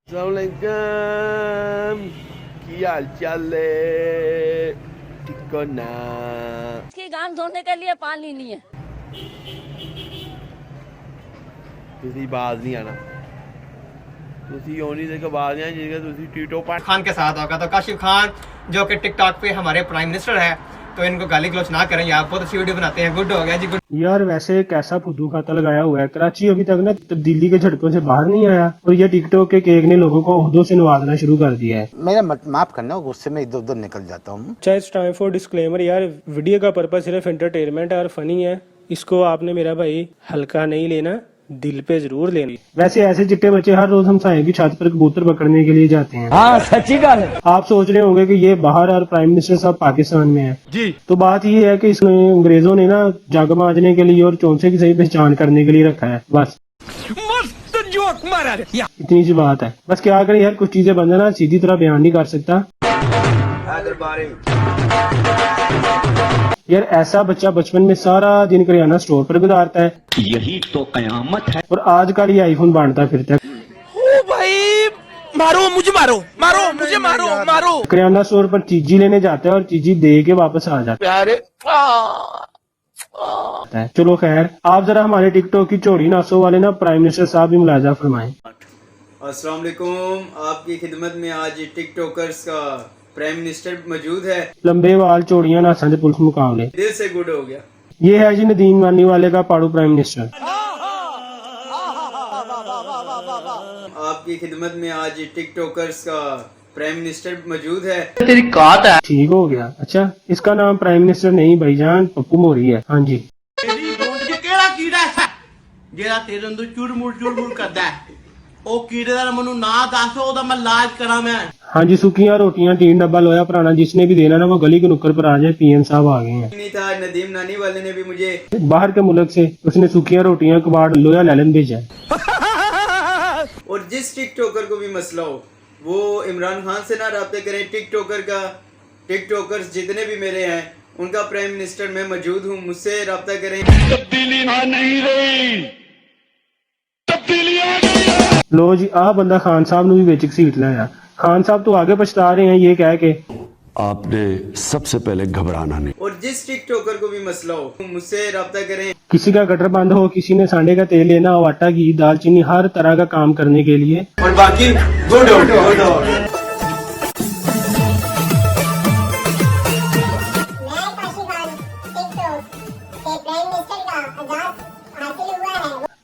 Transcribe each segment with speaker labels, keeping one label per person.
Speaker 1: अस्सलामुअलैकुम की हाल चाल है ठीक हो ना।
Speaker 2: इसकी गांव धोने के लिए पानी नहीं है।
Speaker 1: तुसी बाज नहीं आना, तुसी ओनी से बाज नहीं जिसका तुसी टीटो पाट
Speaker 3: खान के साथ होगा। तो काशिफ खान जो कि टिकटॉक पे हमारे प्राइम मिनिस्टर है, तो इनको गाली गलौच ना करें यार, बहुत अच्छी वीडियो बनाते हैं। गुड हो गया जी, गुड।
Speaker 4: यार वैसे कैसा फुद्दू खाता लगाया हुआ है। कराची अभी तक ना तब्दीली के झटकों से बाहर नहीं आया और ये टिकटॉक के केक ने लोगों को ओहदों से नवाजना शुरू कर दिया है।
Speaker 5: मेरा माफ करना, गुस्से में इधर उधर निकल जाता हूँ।
Speaker 4: अच्छा, इट्स टाइम फॉर डिस्क्लेमर। यार वीडियो का पर्पस सिर्फ एंटरटेनमेंट और फनी है, इसको आपने मेरा भाई हल्का नहीं लेना, दिल पे जरूर लेना। वैसे ऐसे चिट्टे बच्चे हर रोज हम साए की छत पर कबूतर पकड़ने के लिए जाते हैं।
Speaker 6: हाँ सच्ची गल है।
Speaker 4: आप सोच रहे होंगे कि ये बाहर और प्राइम मिनिस्टर साहब पाकिस्तान में है जी। तो बात ये है कि इसमें अंग्रेजों ने ना जग मांजने के लिए और चौंसे की सही पहचान करने के लिए रखा है। बस
Speaker 6: मस्त जोक मारा
Speaker 4: इतनी सी बात है। बस क्या करें यार, कुछ चीजें बंदा ना सीधी तरह बयान नहीं कर सकता। यार ऐसा बच्चा बचपन में सारा दिन करियाना स्टोर पर गुजारता है,
Speaker 6: यही तो कयामत है।
Speaker 4: और आजकल ये आईफोन बांटता फिरता है।
Speaker 6: ओ भाई मारो मुझे, मारो मारो मुझे, मारो मारो।
Speaker 4: करियाना स्टोर पर चीजी लेने जाता है और चीजी दे के वापस आ जाता है। चलो खैर, आप जरा हमारे टिकटॉक की चौड़ी नासों वाले ना प्राइम मिनिस्टर साहब भी मुलाजा फरमाएं।
Speaker 7: अस्सलाम वालेकुम, आपकी खिदमत में आज टिकटॉकर्स का प्राइम मिनिस्टर मौजूद है।
Speaker 4: लंबे वाल चौड़ियां नासा के पुलिस मुकाबले,
Speaker 7: दिल से गुड हो गया।
Speaker 4: ये है जी नदीम नानी वाले का पाड़ू प्राइम मिनिस्टर।
Speaker 7: आपकी खिदमत में आज टिकटॉकर्स का प्राइम मिनिस्टर मौजूद है।
Speaker 6: तेरी कात है।
Speaker 4: ठीक हो गया। अच्छा, इसका नाम प्राइम मिनिस्टर नहीं भाईजान, पप्पू मोरी है। हाँ जी।
Speaker 8: ਕਿਹੜਾ ਕੀੜਾ ਹੈ ਜਿਹੜਾ ਤੇਰੇ ਅੰਦਰ ਚੁਰਮੁਰ ਕਰਦਾ ਹੈ? ਉਹ ਕੀੜੇ ਦਾ ਮੈਨੂੰ ਨਾਂ ਦੱਸ, ਉਹਦਾ ਮੈਂ ਇਲਾਜ ਕਰਾਂ मैं।
Speaker 4: हाँ जी, सूखियां रोटियां टीन डब्बा लोया पुराना, जिसने भी देना ना वो गली के नुक्कड़ पर आ जाए। पीएम साहब आ गए हैं।
Speaker 7: नहीं था, नदीम नानी वाले ने भी मुझे
Speaker 4: बाहर के मुल्क से उसने सूखियां रोटियां कबाड़ लोया लैलन भेजा है।
Speaker 7: और जिस टिकटॉकर को भी मसला हो वो इमरान खान से ना राब्ते करें। टिकटॉकर्स जितने भी मेरे हैं उनका प्राइम मिनिस्टर मैं मौजूद हूँ, मुझसे राब्ता करें।
Speaker 4: लो जी, आ बंदा खान साहब ने भी बेच घसीट लाया। खान साहब तो आगे पछता रहे हैं ये कह के
Speaker 9: आपने सबसे पहले घबराना नहीं।
Speaker 7: और जिस टिकटॉकर को भी मसला हो मुझसे राब्ता करें।
Speaker 4: किसी का गटर बंद हो, किसी ने सांडे का तेल लेना हो, आटा घी दालचीनी हर तरह का काम करने के लिए।
Speaker 7: और बाकी गुड हो।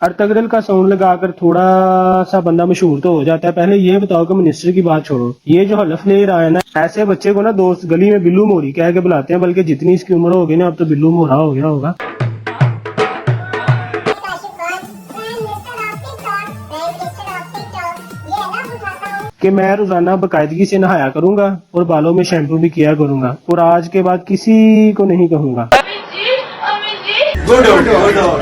Speaker 4: और तगड़ल का साउंड लगाकर थोड़ा सा बंदा मशहूर तो हो जाता है। पहले ये बताओ कि मिनिस्टर की बात छोड़ो, ये जो हलफ ले रहा है ना, ऐसे बच्चे को ना दोस्त गली में बिल्लू मोरी कह के बुलाते हैं, बल्कि जितनी इसकी उम्र होगी ना अब तो बिल्लू मोरा हो गया होगा। कि मैं रोजाना बाकायदगी से नहाया करूंगा और बालों में शैम्पू भी किया करूंगा, और आज के बाद किसी को नहीं कहूंगा।
Speaker 7: गुड हो।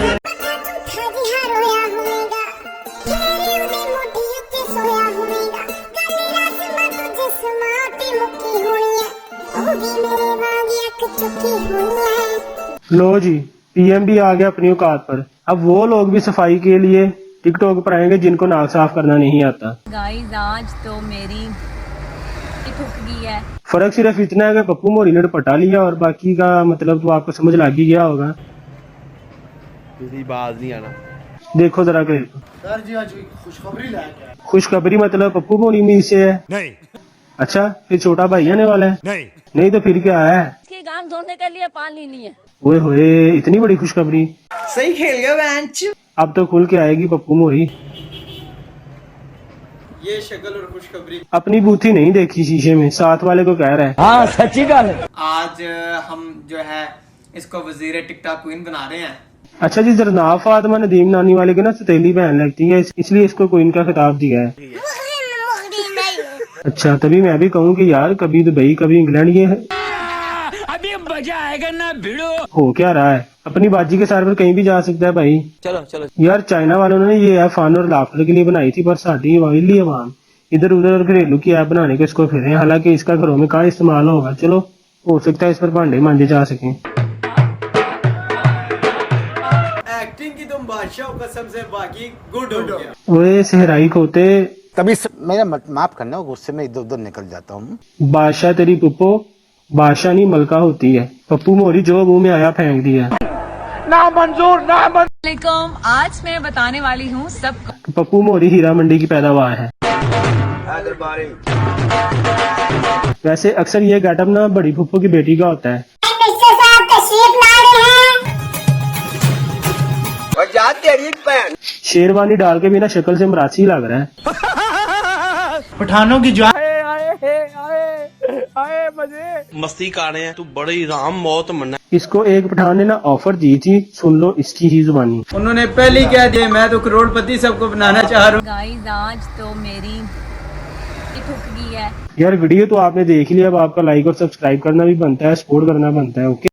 Speaker 4: लो जी, पीएम भी आ गया अपनी औकात पर। अब वो लोग भी सफाई के लिए टिकटॉक पर आएंगे जिनको नाक साफ करना नहीं आता।
Speaker 2: गाइस आज तो मेरी ठुक गई है।
Speaker 4: फर्क सिर्फ इतना है कि पप्पू मोरी ने दुपट्टा लिया और बाकी का मतलब तो आपको समझ लग ही गया होगा।
Speaker 1: तुसी बाज नहीं आना।
Speaker 4: देखो जरा के
Speaker 8: सर जी आज खुशखबरी लेके आए।
Speaker 4: खुशखबरी मतलब पप्पू मोरी में से है? नहीं। अच्छा, फिर छोटा भाई आने वाला है? नहीं तो फिर क्या है?
Speaker 2: इसकी गांव धोने के लिए पानी नहीं है।
Speaker 4: ओए होए, इतनी बड़ी खुशखबरी।
Speaker 8: सही खेल गया बेंच।
Speaker 4: अब तो खुल के आएगी पप्पू मोरी।
Speaker 7: ये शक्ल और खुशखबरी।
Speaker 4: अपनी बूथी नहीं देखी शीशे में, साथ वाले को कह रहा है।
Speaker 6: हाँ सच्ची गल है।
Speaker 3: आज हम जो है इसको वजीर टिकटॉक क्वीन बना रहे हैं।
Speaker 4: अच्छा जी, जरनाब फातिमा नदीम नानी वाले की ना सतीली बहन लगती है, इसलिए इसको क्वीन का खिताब दिया है। अच्छा, तभी मैं भी कहूँ कि यार कभी दुबई कभी इंग्लैंड, ये है
Speaker 6: अभी मजा आएगा ना भिड़ो।
Speaker 4: हो क्या रहा है? अपनी बाजी के सार पर कहीं भी जा सकता है भाई।
Speaker 3: चलो चलो
Speaker 4: यार चाइना वालों ने ये ऐप फन और लाफ्टर के लिए बनाई थी, पर साड़ी वाइली अवाम इधर उधर और घरेलू की ऐप बनाने को इसको फिरे। हालांकि इसका घरों में कहाँ इस्तेमाल होगा, चलो हो सकता है इस पर भांडे मांजे जा सकें।
Speaker 7: एक्टिंग की तुम बादशाह कसम से, बाकी गुड हो गया।
Speaker 4: ओए सहराई खोते,
Speaker 5: तभी मेरा माफ करना, गुस्से में इधर उधर निकल जाता हूँ।
Speaker 4: बादशाह तेरी पुप्पो बादशाह नहीं मलका होती है। पप्पू मोरी जो मुंह में आया फेंक दिया।
Speaker 2: वालेकुम, आज मैं बताने वाली हूँ सबको।
Speaker 4: पप्पू मोरी हीरा मंडी की पैदावार है। वैसे अक्सर ये गेटअप ना बड़ी फुप्पो की बेटी का होता है। शेरवानी डाल के भी ना शक्ल से मरासी लग रहा है।
Speaker 8: पठानों की जान
Speaker 6: मस्ती कर रहे हैं तू बड़ी राम मौत मरना।
Speaker 4: इसको एक पठान ने ना ऑफर दी थी, सुन लो इसकी ही जुबानी।
Speaker 7: उन्होंने पहले कह दिया मैं तो करोड़पति सबको बनाना चाह रहा हूँ।
Speaker 2: गाइस आज तो मेरी ठुक गई है।
Speaker 4: यार वीडियो तो आपने देख लिया, अब आपका लाइक और सब्सक्राइब करना भी बनता है, सपोर्ट करना बनता है। ओके